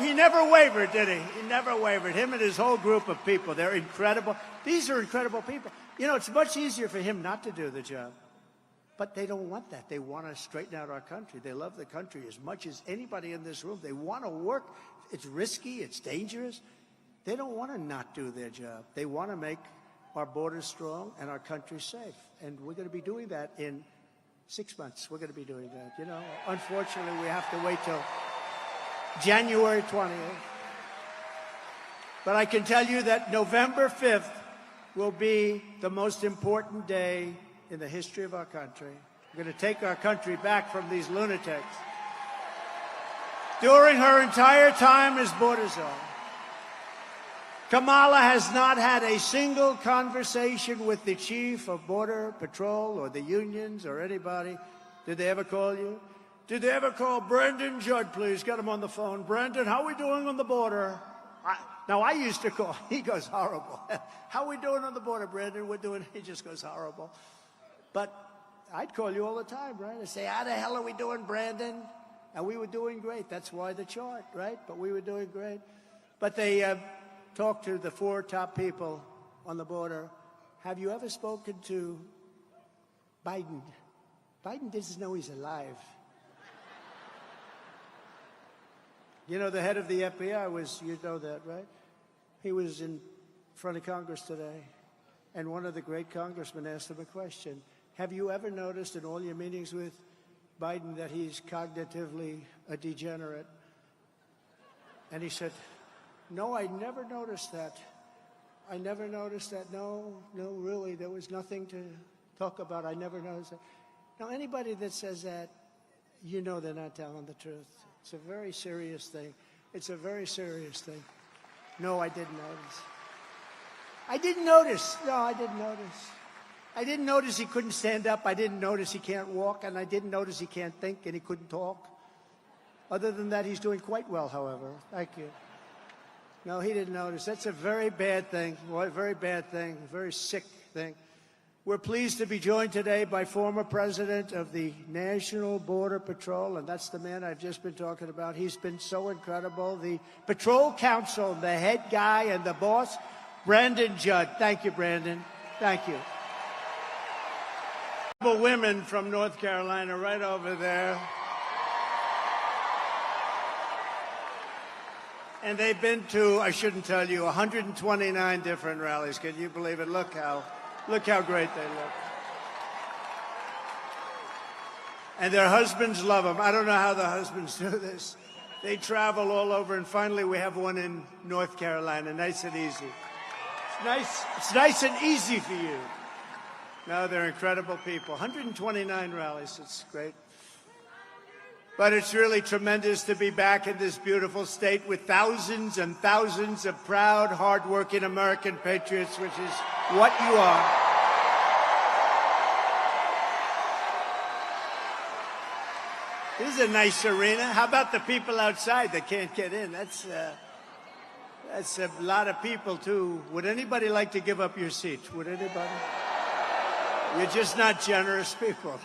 he never wavered, did he? He never wavered. Him and his whole group of people, they're incredible. These are incredible people. You know, it's much easier for him not to do the job. But they don't want that. They want to straighten out our country. They love the country as much as anybody in this room. They want to work. It's risky. It's dangerous. They don't want to not do their job. They want to make our borders strong and our country safe. And we're going to be doing that in 6 months. We're going to be doing that. You know, unfortunately, we have to wait till January 20th. But I can tell you that November 5th will be the most important day in the history of our country. We're going to take our country back from these lunatics. During her entire time as border czar, Kamala has not had a single conversation with the chief of Border Patrol or the unions or anybody. Did they ever call you? Did they ever call Brandon Judd, please? Get him on the phone. Brandon, how are we doing on the border? Now, I used to call. He goes, horrible. How are we doing on the border, Brandon? We're doing, he just goes, horrible. But I'd call you all the time, right? I'd say, how the hell are we doing, Brandon? And we were doing great. That's why the chart, right? But we were doing great. But they talked to the 4 top people on the border. Have you ever spoken to Biden? Biden doesn't know he's alive. You know, the head of the FBI was, you know that, right? He was in front of Congress today, and one of the great congressmen asked him a question. Have you ever noticed in all your meetings with Biden that he's cognitively a degenerate? And he said, no, I never noticed that. I never noticed that. No, really, there was nothing to talk about. I never noticed that. Now, anybody that says that, you know they're not telling the truth. It's a very serious thing. It's a very serious thing. No, I didn't notice. I didn't notice. No, I didn't notice. I didn't notice he couldn't stand up. I didn't notice he can't walk. And I didn't notice he can't think and he couldn't talk. Other than that, he's doing quite well, however. Thank you. No, he didn't notice. That's a very bad thing. A very bad thing. A very sick thing. We're pleased to be joined today by former president of the National Border Patrol, and that's the man I've just been talking about. He's been so incredible. The Patrol Council, the head guy and the boss, Brandon Judd. Thank you, Brandon. Thank you. Women from North Carolina right over there. And they've been to, I shouldn't tell you, 129 different rallies. Can you believe it? Look how great they look. And their husbands love them. I don't know how the husbands do this. They travel all over, and finally we have one in North Carolina, nice and easy. It's nice and easy for you. No, they're incredible people. 129 rallies, it's great. But it's really tremendous to be back in this beautiful state with thousands and thousands of proud, hardworking American patriots, which is what you are. This is a nice arena. How about the people outside that can't get in? That's a lot of people, too. Would anybody like to give up your seat? Would anybody? You're just not generous people.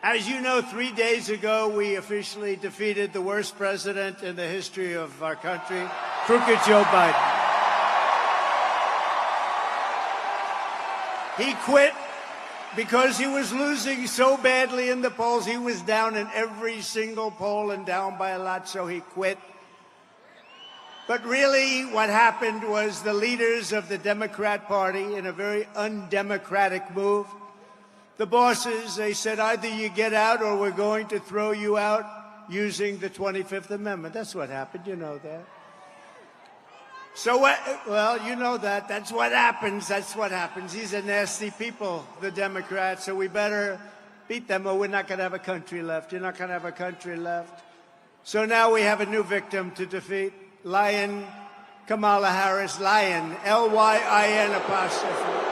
As you know, 3 days ago, we officially defeated the worst president in the history of our country, crooked Joe Biden. He quit because he was losing so badly in the polls. He was down in every single poll and down by a lot, so he quit. But really, what happened was the leaders of the Democrat Party, in a very undemocratic move, the bosses, they said, either you get out or we're going to throw you out using the 25th Amendment. That's what happened. You know that. So what? Well, you know that. That's what happens. That's what happens. These are nasty people, the Democrats, so we better beat them or we're not going to have a country left. You're not going to have a country left. So now we have a new victim to defeat. Lion Kamala Harris. Lion. L-Y-I-N apostrophe.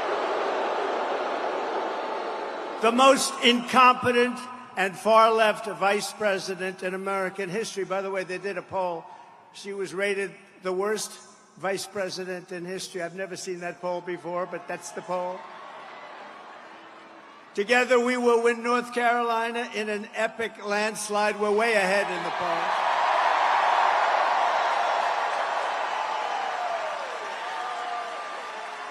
The most incompetent and far-left vice president in American history. By the way, they did a poll. She was rated the worst vice president in history. I've never seen that poll before, but that's the poll. Together, we will win North Carolina in an epic landslide. We're way ahead in the polls.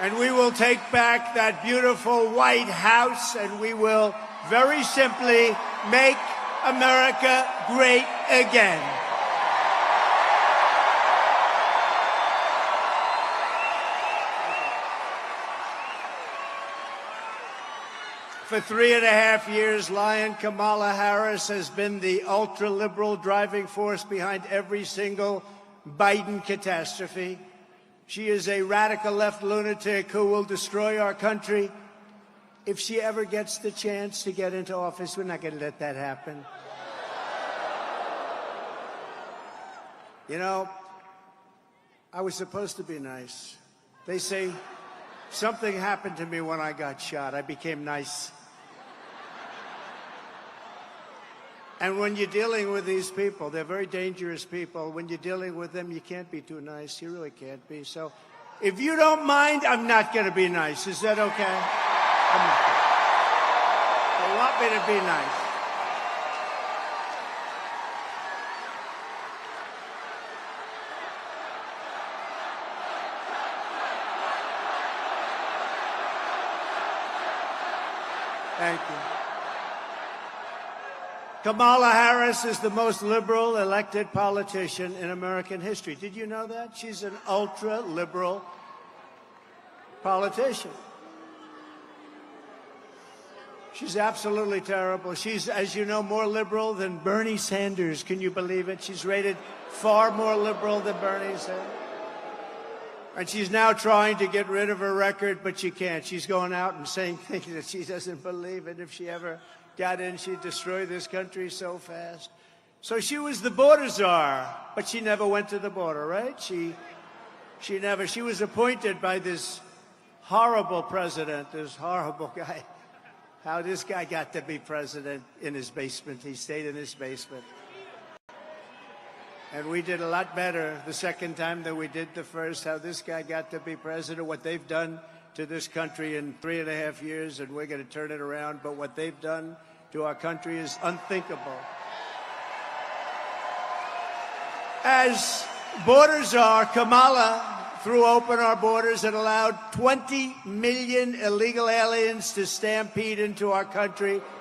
And we will take back that beautiful White House, and we will very simply make America great again. For 3.5 years, Lion Kamala Harris has been the ultra-liberal driving force behind every single Biden catastrophe. She is a radical left lunatic who will destroy our country. If she ever gets the chance to get into office, we're not going to let that happen. You know, I was supposed to be nice. They say something happened to me when I got shot. I became nice. And when you're dealing with these people, they're very dangerous people. When you're dealing with them, you can't be too nice. You really can't be. So if you don't mind, I'm not going to be nice. Is that okay? I'm not gonna. They want me to be nice. Thank you. Kamala Harris is the most liberal elected politician in American history. Did you know that? She's an ultra-liberal politician. She's absolutely terrible. She's, as you know, more liberal than Bernie Sanders. Can you believe it? She's rated far more liberal than Bernie Sanders. And she's now trying to get rid of her record, but she can't. She's going out and saying things that she doesn't believe in. If she ever got in, she'd destroy this country so fast. So she was the border czar, but she never went to the border, right? She was appointed by this horrible president, this horrible guy. How this guy got to be president in his basement. He stayed in his basement. And we did a lot better the second time than we did the first. How this guy got to be president, what they've done to this country in 3.5 years, and we're going to turn it around. But what they've done to our country is unthinkable. As border czar, Kamala threw open our borders and allowed 20 million illegal aliens to stampede into our country.